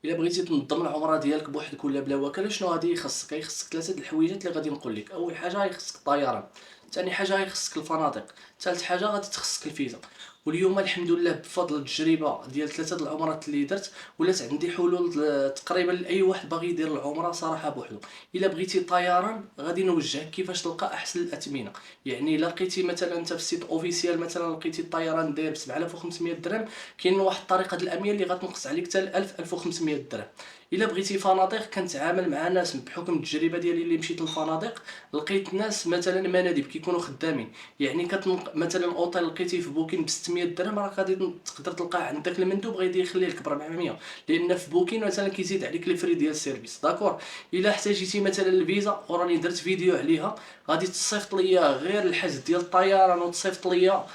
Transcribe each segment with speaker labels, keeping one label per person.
Speaker 1: الا بغيتي تنظم العمره ديالك بوحدك ولا بلا وكاله، شنو غادي يخصك؟ يخصك ثلاثه د الحويجات اللي غادي نقول لك. اول حاجه يخصك الطيران، ثاني حاجه يخصك الفنادق، ثالث حاجه غادي تخصك الفيزا. واليوم الحمد لله بفضل التجربه ديال ثلاثه د العمرات اللي درت، ولات عندي حلول تقريبا لاي واحد باغي يدير العمره صراحه بوحدو. الا بغيتي طيران غادي نوجهك كيفاش تلقى احسن الاثمنه. يعني الا لقيتي مثلا انت في السيت اوفيسيال مثلا لقيتي الطيران داير ب 7500 درهم، كاين واحد الطريقه د الامير اللي غتنقص عليك حتى ل 1000 1500 درهم. الا بغيتي فنادق كنتعامل مع ناس بحكم التجربه ديالي اللي مشيت للفنادق، لقيت ناس مثلا مناديب كيكونوا خدامين. يعني مثلا اوطيل لقيتي في بوكين ب 600 درهم، راك غادي تقدر تلقاه عندك المندوب غادي يخليه لك ب 400، لان في بوكين مثلا كيزيد عليك لي فري ديال السيرفيس. داكور. الا احتاجيتي مثلا الفيزا وراني درت فيديو عليها، غادي تصيفط ليا غير الحجز ديال الطيران وتصيفط ليا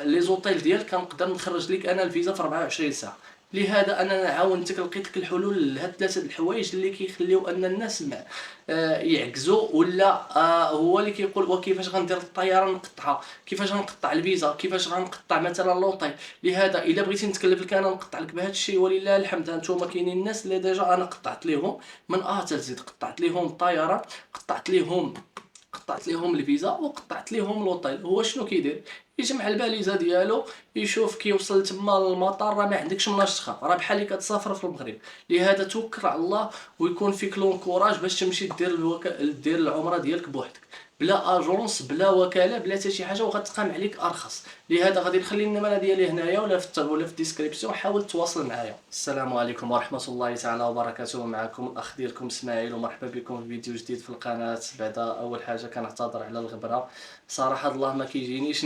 Speaker 1: لي زوطيل ديالك، كنقدر نخرج لك انا الفيزا في 24 ساعه. لهذا انا عاونتك لقيت لك الحلول لهاد ثلاثه د الحوايج اللي كيخليو ان الناس يعكزوا، ولا هو اللي كيقول وكيفاش غندير الطياره نقطعها، كيفاش غنقطع الفيزا، كيفاش غنقطع مثلا لوطيل. لهذا الا بغيتي نتكلف لك انا نقطع لك بهذا الشيء ولله الحمد. هانتوما كاينين الناس اللي ديجا انا قطعت ليهم من حتى لزيد، قطعت ليهم الطياره، قطعت ليهم الفيزا، وقطعت ليهم لوطيل. هو شنو كيدير؟ يجمع الباليزه ديالو، يشوف كيوصل تما للمطار راه ما عندكش مناش تخاف، راه بحال اللي كتسافر في المغرب. لهذا توكل على الله ويكون فيك لونكوراج باش تمشي دير العمره ديالك بوحدك، بلا اجونس بلا وكاله بلا حتى شي حاجه، وغتقام عليك ارخص. لهذا غادي نخلي النمره ديالي هنايا ولا في الديسكريبسيون. حاول تواصل معايا. السلام عليكم ورحمه الله تعالى وبركاته. معكم الاخ ديالكم اسماعيل، ومرحبا بكم في فيديو جديد في القناه. بعد اول حاجه كنعتذر على الغبره، صراحه الله ما كيجينيش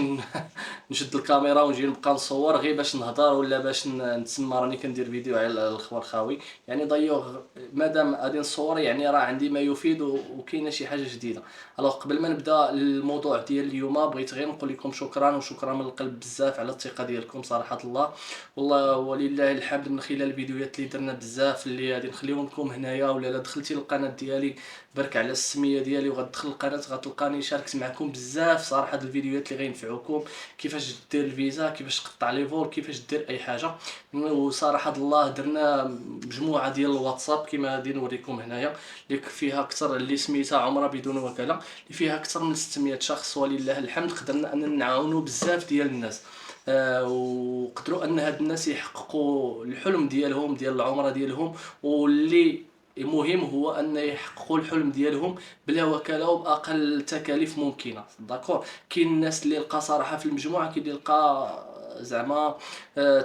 Speaker 1: نشد الكاميرا ونجي نبقى نصور غير باش نهضر ولا باش نتسمى راني كندير فيديو على الخبر خاوي. يعني ضيوغ مادام غادي نصور يعني راه عندي ما يفيد وكاينه شي حاجه جديده. الوغ قبل ما نبدا الموضوع ديال اليوم، بغيت غير نقول لكم شكرا، وشكرا من القلب بزاف على الثقه ديالكم صراحه الله. والله ولله الحمد، من خلال الفيديوهات اللي درنا بزاف اللي غادي نخليهم لكم هنايا، ولا لا دخلتي للقناه ديالي برك على السميه ديالي وغتدخل القناه غتلقاني شاركت معكم بزاف صراحه الفيديوهات اللي غينفعوكم، كيفاش دير الفيزا، كيفاش تقطع لي فول، كيفاش دير اي حاجه. وصراحه الله درنا مجموعه ديال الواتساب كما غادي نوريكم هنايا، اللي فيها اكثر، اللي سميتها عمره بدون وكاله، اللي فيها اكثر من 600 شخص ولله الحمد. قدرنا ان نعاونوا بزاف ديال الناس، وقدروا ان هاد الناس يحققوا الحلم ديالهم ديال العمره ديالهم. واللي المهم هو ان يحققوا الحلم ديالهم بلا وكاله وباقل تكاليف ممكنه. داكور. كاين الناس اللي لقى صراحه في المجموعه، كاين اللي لقى زعما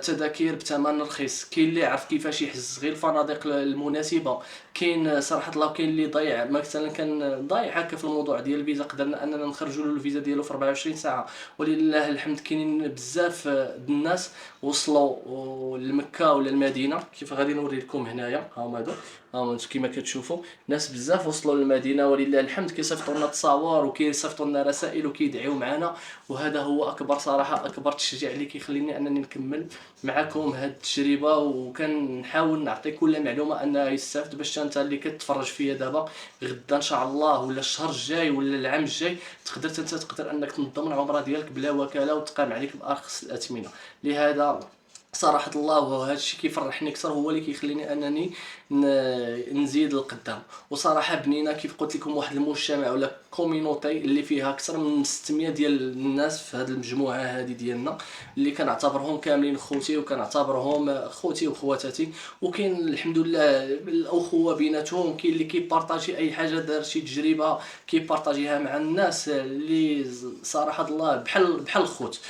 Speaker 1: تذاكر بثمن رخيص، كاين اللي عرف كيفاش يحجز غير الفنادق المناسبه، كاين صراحه الله كاين اللي ضيع مثلا، كان ضايع هكا في الموضوع ديال الفيزا، قدرنا اننا نخرجوا له الفيزا ديالو في 24 ساعه ولله الحمد. كاينين بزاف د الناس وصلوا لمكه ولا المدينه، كيف غادي نوري لكم هنايا. ها هما هادو كما كتشوفوا ناس بزاف وصلوا للمدينه ولله الحمد، كيصيفطوا لنا تصاور وكيصيفطوا لنا رسائل وكيدعيو معنا. وهذا هو اكبر صراحه اكبر تشجيع اللي كيخليني انني نكمل معكم هذه التجربه، وكنحاول نعطي كل معلومه انها يستافد باش انت اللي كتفرج فيا دابا غدا ان شاء الله ولا الشهر الجاي ولا العام الجاي تقدر انك تنظم العمره ديالك بلا وكاله وتقام عليك بارخص الاثمنه. لهذا صراحه الله وهذا الشيء كيفرحني اكثر، هو اللي كيخليني انني نزيد لقدام. وصراحه بنينا كيف قلت لكم واحد المجتمع ولا كومينوتي اللي فيها اكثر من 600 ديال الناس في هذه المجموعه هذه ديالنا، اللي كنعتبرهم كاملين خوتي وكنعتبرهم خوتي وخواتاتي. وكاين الحمد لله الاخوه بيناتهم، كاين اللي كيبارطاجي اي حاجه، دار شي تجربه كيبارطاجيها مع الناس اللي صراحه الله بحال الخوت.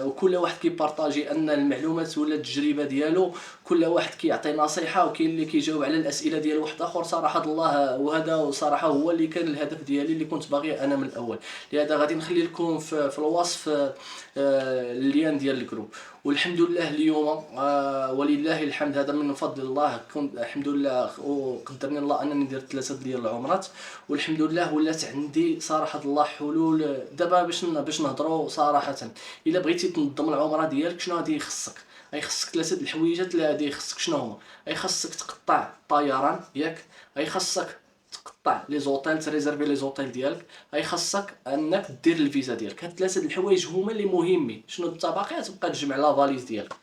Speaker 1: وكل واحد كيبارطاجي ان المعلومات ولا التجربه ديالو، كل واحد كيعطي نصيحه، وكاين اللي كيجاوب على الاسئله ديال واحد اخر صراحه الله. وهذا صراحه هو اللي كان الهدف ديالي اللي كنت باغي انا من الاول. لهذا غادي نخلي لكم في الوصف اللين ديال الجروب. والحمد لله اليوم ولله الحمد هذا من فضل الله، كنت الحمد لله وقدرني الله انني درت ثلاثه ديال العمرات، والحمد لله ولات عندي صراحه الله حلول دابا باش نهضروا صراحه. الا بغيتي تنظم العمره ديالك شنو غادي يخصك؟ غيخصك ثلاثه د الحويجات اللي غادي يخصك. شنو هما؟ غيخصك تقطع طيران ياك، غيخصك تقطع لي زوطيل، تريزيرفي لي زوطيل ديالك، غيخصك انك دير الفيزا ديالك. هاد ثلاثه د الحوايج هما اللي مهمين. شنو انت باقي تبقى تجمع لا فاليز ديالك.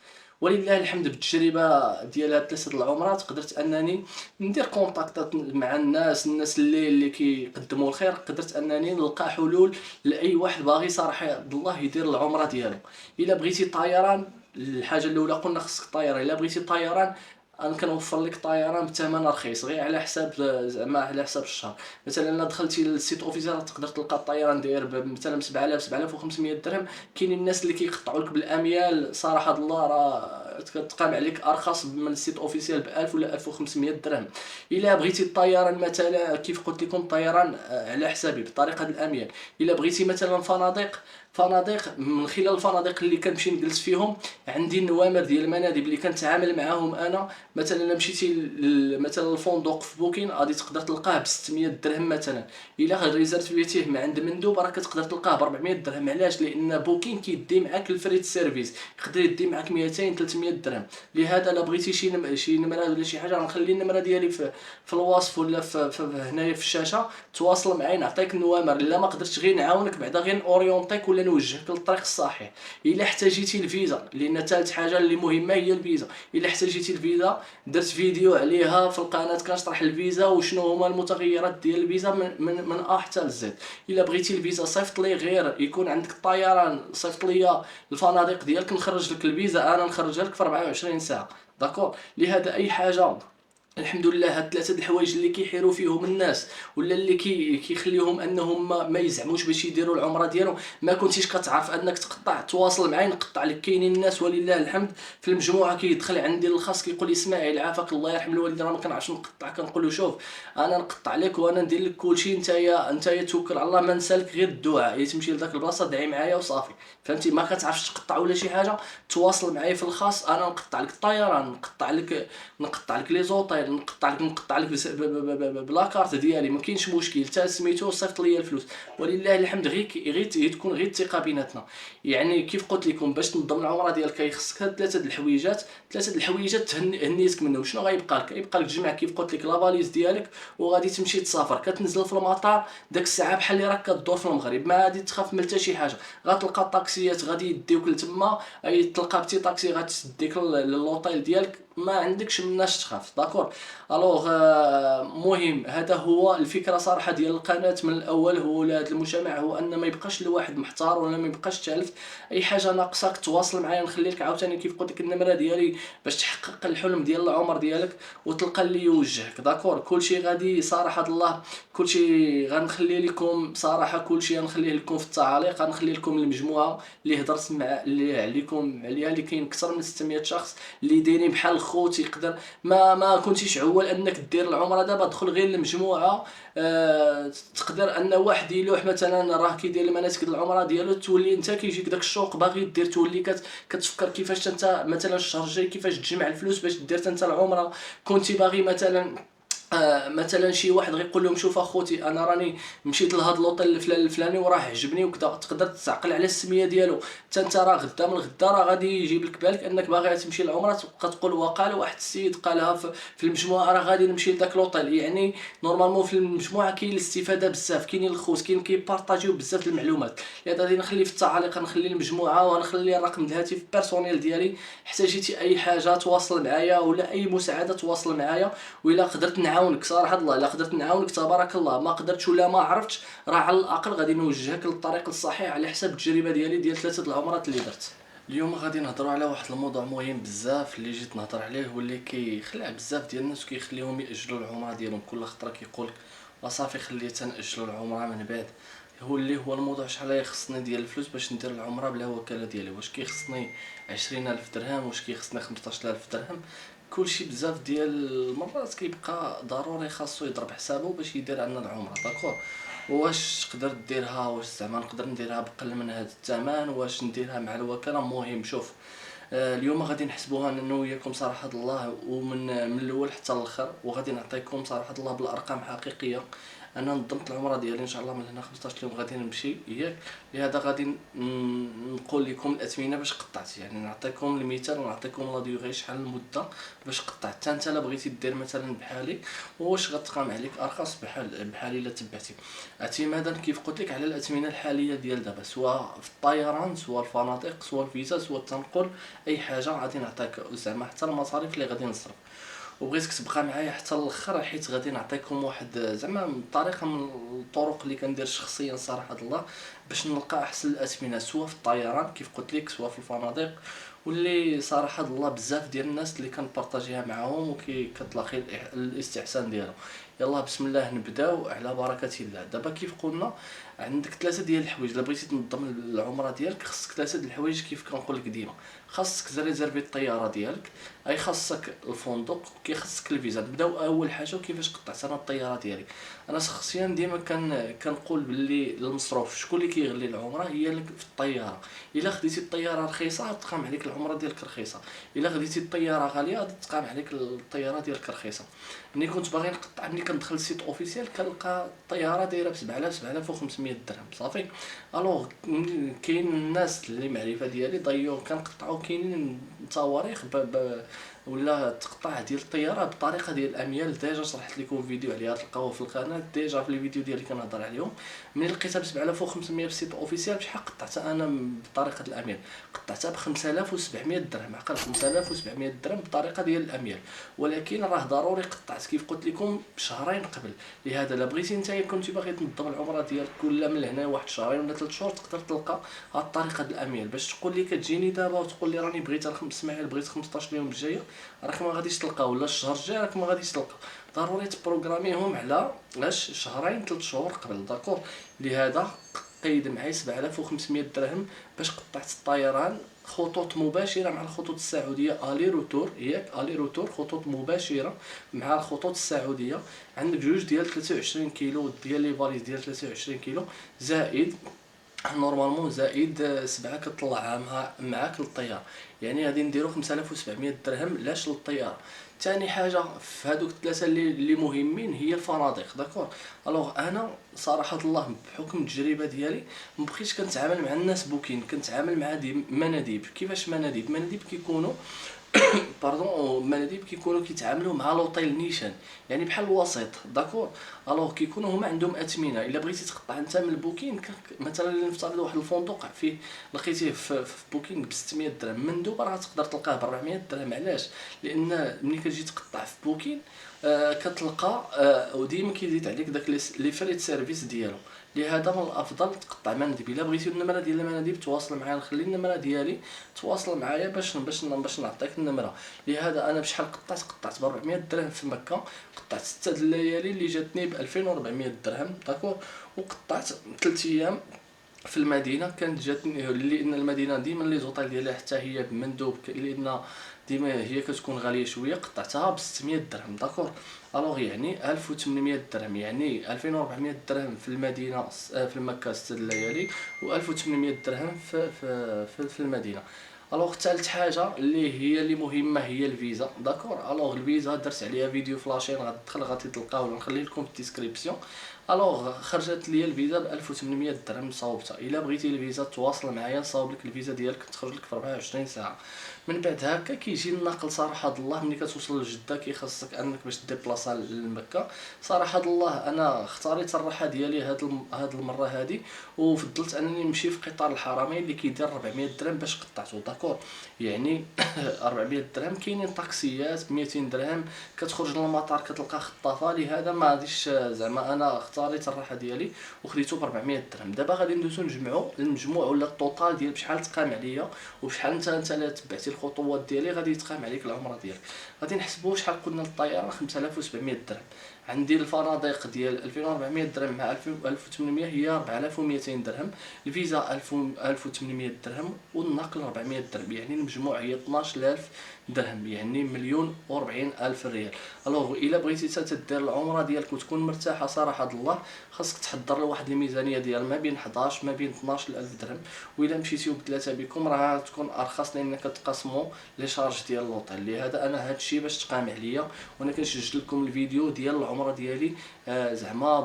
Speaker 1: ولله الحمد بالتجربه ديال هاد 3 العمرات قدرت انني ندير كونتاكتات مع الناس اللي كيقدموا الخير، قدرت انني نلقى حلول لاي واحد باغي صراحه الله يدير العمره ديالو. الا بغيتي طيران، الحاجه الاولى قلنا خصك طيران. الا بغيتي طيران انا كنوفر لك طيران بثمن رخيص غير على حساب زعما على حساب الشهر. مثلا الا دخلتي للسيت اوفيسيال تقدر تلقى الطيران داير مثلا ب 7000 7500 درهم. كاينين الناس اللي كيقطعوا لك بالاميال، صراحه الله راه كتقام عليك ارخص من السيت اوفيسيال ب 1000 ولا 1500 درهم. الا بغيتي الطيران مثلا كيف قلت لكم الطيران على حسابي بطريقه الاميال. الا بغيتي مثلا فنادق من خلال الفنادق اللي كنمشي نجلس فيهم عندي النوامر ديال المنادب اللي كنتعامل معاهم انا. مثلا الا مشيتي مثلا الفندق في بوكين غادي تقدر تلقاه ب 600 درهم مثلا. الا ريزرفيتيه من عند مندوب راه كتقدر تلقاه ب 400 درهم. علاش؟ لان بوكين كيدي معاك الفريد سيرفيس، يقدر يدي معاك 200 300 درهم. لهذا الا بغيتي شي نمره ولا شي حاجه غنخلي النمره ديالي في الوصف ولا هنايا في الشاشه، تواصل معايا نعطيك النوامر. الا ما قدرتش غير نعاونك بعدا غير اورينتيك ولا نوجهك للطريق الصحيح. الا احتاجيتي الفيزا، لان ثالث حاجه اللي مهمه هي الفيزا، الا احتاجيتي الفيزا درت فيديو عليها في القناه كنشرح الفيزا وشنو هما المتغيرات ديال الفيزا من ا حتى لزد. الا بغيتي الفيزا صيفط لي غير يكون عندك الطيران، صيفط لي الفنادق ديالك نخرج لك الفيزا، انا نخرجها لك في 24 ساعه. داكور. لهذا اي حاجه الحمد لله هاد 3 د الحوايج اللي كيحيروا فيهم الناس ولا اللي كيخليهم انهم ما يزعموش باش يديروا العمره ديالهم. ما كنتيش كتعرف انك تقطع، تواصل معايا نقطع لك. كاينين الناس ولله الحمد في المجموعه كيدخل عندي الخاص كيقول لي اسماعيل عافاك الله يرحم الوالدين راه ما كنعرفش نقطع. كنقول له شوف انا نقطع لك وانا ندير لك كلشي، نتايا توكل على الله، ما نسالك غير الدعاء، هي تمشي لذاك البلاصه دعي معايا وصافي. فهمتي؟ ما كتعرفش تقطع ولا شي حاجه تواصل معايا في الخاص، انا نقطع لك الطيران، نقطع لك لي زوطيل، نقطع لك بلا كارت ديالي، ما كاينش مشكل. حتى سميتو صيفط ليا الفلوس ولله الحمد. غير تكون غير الثقه بيناتنا. يعني كيف قلت لكم باش تنظم العمره ديالك خصك هاد 3 د الحويجات. 3 د الحويجات هنيتك منهم. شنو غيبقى لك؟ يبقى لك تجمع كيف قلت لك لافاليز ديالك وغادي تمشي تسافر. كتنزل في المطار داك الساعه بحال اللي راك كدور في المغرب، ما غادي تخاف من حتى شي حاجه. غتلقى الطاكسيات غادي يديوك لتما، اي تلقى بتي طاكسي غتديك للوطيل ديالك، ما عندكش مناش تخاف. داكور. الوغ مهم هذا هو الفكره صراحه ديال القناه من الاول. هو لهذا المجتمع هو ان ما يبقاش الواحد محتار ولا ما يبقاش تالف. اي حاجه ناقصاك تواصل معايا، نخلي لك عاوتاني كيف قلت لك النمره ديالي باش تحقق الحلم ديال العمر ديالك وتلقى اللي يوجهك. داكور. كلشي غادي صراحه الله، كلشي غنخلي لكم صراحه، كلشي غنخليه لكم في التعاليق. غنخلي لكم المجموعه اللي هضرت مع اللي عليكم عليها، اللي كاين اكثر من 600 شخص اللي دايرين بحال خوت. يقدر ما كنتيش عول انك دير العمره دابا، دخل غير المجموعه. تقدر ان واحد يلوح مثلا راه كيدير المناسك ديال العمره ديالو، تولي انت كيجيك داك الشوق باغي دير، تولي كتفكر كيفاش انت مثلا الشهر الجاي كيفاش تجمع الفلوس باش دير انت العمره. كنتي باغي مثلا مثلا شي واحد غيقول لهم شوف اخوتي انا راني مشيت لهاد لوطيل الفلاني وراه عجبني وكذا، تقدر تعقل على السميه ديالو. حتى انت راه غدا من غدا راه غادي يجيب لك بالك انك باغي تمشي للعمره، تبقى تقول وقال واحد السيد قالها في المجموعه راه غادي نمشي لذاك لوطيل. يعني نورمالمون في المجموعه كاين الاستفاده بزاف، كاينين الخوت، كاين كيبارطاجيو بزاف المعلومات. لهذا غادي نخلي في التعاليق، نخلي المجموعه ونخلي الرقم الهاتف بيرسونيل ديالي. احتاجيتي اي حاجه تواصل معايا ولا اي مساعده تواصل معايا. وإلا قدرت نعاونك صراحه الله، الا قدرت نعاونك تبارك الله. ما قدرتش ولا ما عرفتش راه على الاقل غادي نوجهك للطريق الصحيح على حسب التجربه ديالي ديال 3 د العمرات اللي درت. اليوم غادي نهضروا على واحد الموضوع مهم بزاف اللي جيت نهضر عليه، واللي كيخلع بزاف ديال الناس وكيخليهم ياجلوا العمره ديالهم. كل خطره كيقول لا صافي خليت ناجلوا العمره من بعد. هو الموضوع شحال خصني ديال الفلوس باش ندير العمره بلا وكاله ديالي. واش كيخصني 20,000 درهم، واش كيخصني 15,000 درهم؟ كلشي بزاف ديال المرات كيبقى ضروري خاصو يضرب حسابه باش يدير عندنا العمره. داكور. واش تقدر ديرها، واش زعما نقدر نديرها بقل من هذا الثمن، واش نديرها مع الوكاله؟ مهم شوف، اليوم غادي نحسبوها انا وياكم صراحه الله، ومن الاول حتى الاخر، وغادي نعطيكم صراحه الله بالارقام حقيقيه. انا نظمت العمره ديالي ان شاء الله من هنا 15 يوم غادي نمشي ياك. لهذا غادي نقول لكم الاثمنه باش قطعت، يعني نعطيكم المثال ونعطيكم لا ديوغي شحال المده باش قطعت. حتى انت الا بغيتي دير مثلا بحالي واش غتقام عليك ارخص بحال الا تبعتي، اعتمادا كيف قلت لك على الاثمنه الحاليه ديال دابا، سواء في الطيران سواء الفنادق سواء الفيزا سواء التنقل، اي حاجه غادي نعطيك زعما حتى المصاريف اللي غادي نصرف. وبغيتك تبقى معايا حتى الاخر، حيت غادي نعطيكم واحد زعما طريقه من الطرق اللي كندير شخصيا صراحه الله باش نلقى احسن الاثمنه، سواء في الطيران كيف قلت لك سواء في الفنادق. واللي صراحه الله بزاف ديال الناس اللي كنبارطاجيها معاهم كتلاقي الاستحسان ديالهم. يلا بسم الله نبداو على بركه الله. دابا كيف قلنا عندك ثلاثه ديال الحوايج الا بغيتي تنظم العمره ديالك، خصك ثلاثه ديال الحوايج كيف كنقول لك ديما. خاصك تريزيرفي الطياره ديالك، اي خاصك الفندق، خاصك الفيزا. نبداو اول حاجه وكيفاش قطعت انا الطياره ديالي. انا شخصيا ديما كنقول باللي المصروف شكون اللي كيغلي العمره هي لك في الطياره. الا خديتي الطياره رخيصه تقام عليك العمره ديالك رخيصه، الا خديتي الطياره غاليه غادي تقام عليك الطياره ديالك رخيصه. ملي كنت باغي نقطع، ملي كندخل السيت اوفيسيال كنلقى الطياره دايره ب 7000 7500 درهم صافي. الوغ كاين الناس اللي معرفه ديالي ضيعوا كنقطعوا، كاينين تواريخ ولا تقطع ديال الطياره بطريقه ديال الاميال. ديجا شرحت لكم فيديو عليها تلقاوه في القناه، ديجا في الفيديو ديالي كنهضر عليهم. ملي لقيتها ب 7500 في السيت اوفيسيال بشحال قطعتها انا بطريقه الاميال؟ قطعتها ب 5700 درهم، عقل 5700 درهم بطريقه ديال الاميال. ولكن راه ضروري قطعت كيف قلت لكم بشهرين قبل. لهذا الا بغيتي نتايا كنتي باغي تنظم العمره ديالك كل من هنا واحد شهرين ولا 3 شهور، تقدر تلقى هاد الطريقه ديال الاميال. باش تقول لي كتجيني دابا وتقول لي راني بغيت اسماعيل بغيت 15 يوم الجايه، راك ما غاديش تلقى، ولا الشهر الجاي راك ما غاديش تلقى. ضروري تبروغراميهم على شهرين 3 شهور قبل، داكور. لهذا قيد معايا 7500 درهم باش قطعت الطيران، خطوط مباشره مع الخطوط السعوديه الي روتور، ياك الي روتور خطوط مباشره مع الخطوط السعوديه. عندك جوج ديال 23 كيلو ديال لي فاليز ديال 23 كيلو، زائد نورمالمون زائد 7 كطلع معاك للطياره. يعني غادي نديرو 5700 درهم لاش للطياره. ثاني حاجه في هذوك الثلاثه اللي مهمين هي الفنادق، داكور. الوغ انا صراحه الله بحكم التجربه ديالي ما بقيتش كنتعامل مع الناس بوكين، كنتعامل مع مناديب. كيفاش مناديب كيكونوا باردون، مناديب كيكونوا كيتعاملوا مع لوطيل نيشان، يعني بحال الوسيط، داكور. الوغ كيكونوا هما عندهم اثمنه. الا بغيتي تقطع انت من البوكين مثلا نفترض واحد الفندق فيه لقيتيه في بوكين ب 600 درهم، مندوب راه تقدر تلقاه ب 400 درهم. علاش؟ لان ملي كتجي تقطع في بوكين كتلقى وديما كيزيد عليك داك لي فريت سيرفيس ديالو. لهذا من الافضل تقطع مناديب. الا بغيتي النمره ديال المناديب تواصل معايا، نخلي النمره ديالي تواصل معايا باش نعطيك النمره. لهذا انا بشحال قطعت ب 400 درهم في مكه، قطعت 6 الليالي اللي جاتني ب 2400 درهم، داكور. وقطعت 3 ايام في المدينه كانت جاتني، لان المدينه ديما لي زوطيل ديالها حتى هي بمندوب، لان ديما هي كتكون غاليه شويه. قطعتها ب 600 درهم، داكور. الوغ يعني 1800 درهم، يعني 2400 درهم في المدينه في مكه 6 الليالي، و 1800 درهم في المدينه. الوغ ثالث حاجه اللي مهمه هي الفيزا، داكور. الوغ الفيزا درت عليها فيديو فلاشين، غتدخل غادي تلقاوه ولا نخليه لكم في الديسكريبسيون. الوغ خرجت لي الفيزا ب 1800 درهم صاوبتها. الا بغيتي الفيزا تواصل معايا نصاوب لك الفيزا ديالك تخرج لك في 24 ساعه. من بعد هكا كيجي النقل صراحه الله. ملي كتوصل لجده كيخصك انك باش ديبلاصا لمكه. صراحه الله انا اختاريت الراحه ديالي هاد المره هادي، وفضلت انني نمشي في قطار الحرمين اللي كيدير 400 درهم باش قطعته، داكور. يعني 400 درهم. كاينين طاكسيات ب 200 درهم كتخرج للمطار كتلقى خطافه. لهذا ما غاديش زعما انا اختاريت الراحه ديالي وخديته ب 400 درهم. دابا غادي ندوزو نجمعوا المجموع ولا الطوطال ديال بشحال تقام عليا وبشحال انت لا تبعتي الخطوات ديالي غادي يتقام عليك العمره ديالك. غادي نحسبوا شحال قلنا للطياره 5700 درهم. عندي الفنادق ديال 2400 درهم مع 1800 هي 4200 درهم. الفيزا 1800 درهم والنقل 400 درهم، يعني المجموع هي 12000 درهم، يعني 1,040,000 ريال. الوغ الا بغيتي حتى دير العمره ديالك وتكون مرتاحه صراحه الله خاصك تحضر له واحد الميزانيه ديال ما بين 11 ما بين 12 الف درهم، والا مشيتيو بثلاثه بكم راه تكون ارخص لانك تقاسموا لي شارج ديال لوطيل. لهذا انا هذا الشيء باش تقام عليا، وانا كنسجل لكم الفيديو ديال العمره ديالي زعما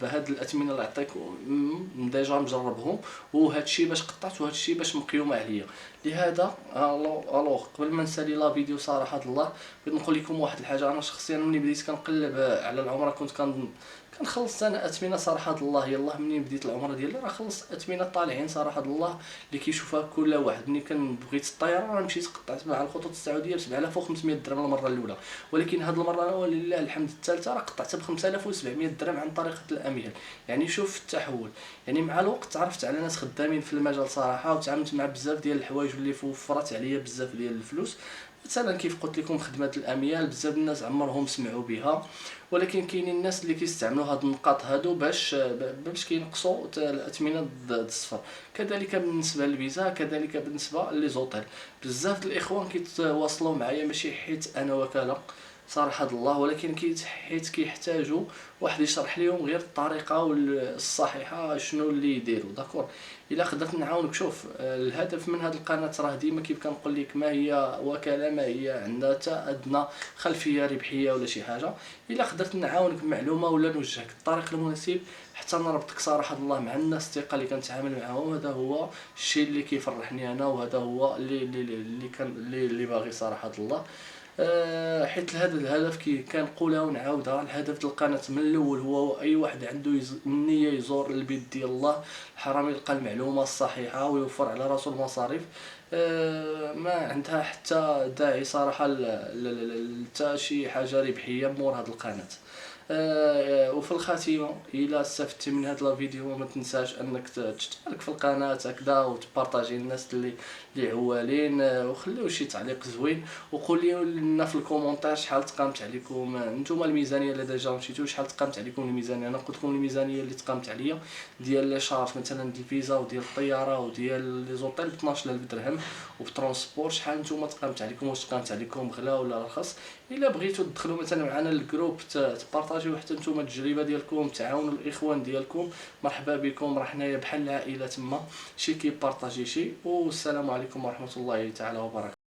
Speaker 1: بهاد الاثمنه اللي عطيتكم ديجا مجربهم، وهذا الشيء باش قطعت وهذا الشيء باش مقيوم عليا. لهذا الوغ قبل ما نسالي لا فيديو صراحه الله بغيت نقول لكم واحد الحاجه. انا شخصيا ملي بديت كنقلب على العمره كنت كنخلص انا اثمنه صراحه الله. يلاه مني بديت العمره ديالي راه خلصت اثمنه طالعين صراحه الله اللي كيشوفها كل واحد. ملي كان بغيت الطياره راه مشيت قطعت مع الخطوط السعوديه ب 7500 درهم المره الاولى، ولكن هذه المره ولله الحمد الثالثه راه قطعتها ب 5700 درهم عن طريقه الاميال. يعني شوف التحول، يعني مع الوقت تعرفت على ناس خدامين في المجال صراحه، وتعاملت مع بزاف ديال الحوايج اللي وفرت عليا بزاف ديال الفلوس. مثلا كيف قلت لكم خدمه الاميال بزاف الناس عمرهم سمعوا بها، ولكن كاينين الناس اللي كيستعملوا هاد النقاط هادو باش كينقصوا الاثمنه الصفر. كذلك بالنسبه للفيزا، كذلك بالنسبه ليزوطيل. بزاف د الاخوان كيتواصلوا معايا ماشي حيت انا وكاله صراحه الله، ولكن حيت كيحتاجوا واحد يشرح لهم غير الطريقه الصحيحه شنو اللي يديروا. داكور الا قدرت نعاونك. شوف الهدف من هذه القناه راه ديما كيف كنقول لك ما هي وكاله، ما هي عندها حتى ادنى خلفيه ربحيه ولا شي حاجه. الا قدرت نعاونك بمعلومه ولا نوجهك الطريق المناسب حتى نربطك صراحه الله مع الناس الثقه اللي كنتعامل معاهم، هذا هو الشيء اللي كيفرحني انا، وهذا هو اللي باغي صراحه الله. حيت هذا الهدف كي كنقولها ونعاودها، الهدف ديال القناه من الاول هو اي واحد عنده النيه يزور البيت ديال الله الحرام يلقى المعلومه الصحيحه ويوفر على راسو المصاريف. ما عندها حتى داعي صراحه حتى شي حاجه ربحيه مور هذه القناه. وفي الخاتمه الى استفدتي من هذا الفيديو ما تنساش انك تشترك في القناه هكذا وتبارطاجي الناس اللي عوالين، وخليو شي تعليق زوين، وقولوا لنا في الكومونتير شحال تقامت عليكم نتوما الميزانيه اللي ديجا مشيتو، شحال تقامت عليكم الميزانيه. انا قلت لكم الميزانيه اللي تقامت عليا ديال لي شارج مثلا ديال الفيزا وديال الطياره وديال لي زوطيل ب 12000 درهم، وبترونسبور شحال نتوما تقامت عليكم، واش تقامت عليكم غلا ولا رخص. الا بغيتو تدخلوا مثلا معنا الجروب تبارطاجيو حتى نتوما التجربه ديالكم، تعاونوا الاخوان ديالكم، مرحبا بكم، راه حنايا بحال العائله تما، شي كيبارطاجي شي. والسلام عليكم ورحمه الله تعالى وبركاته.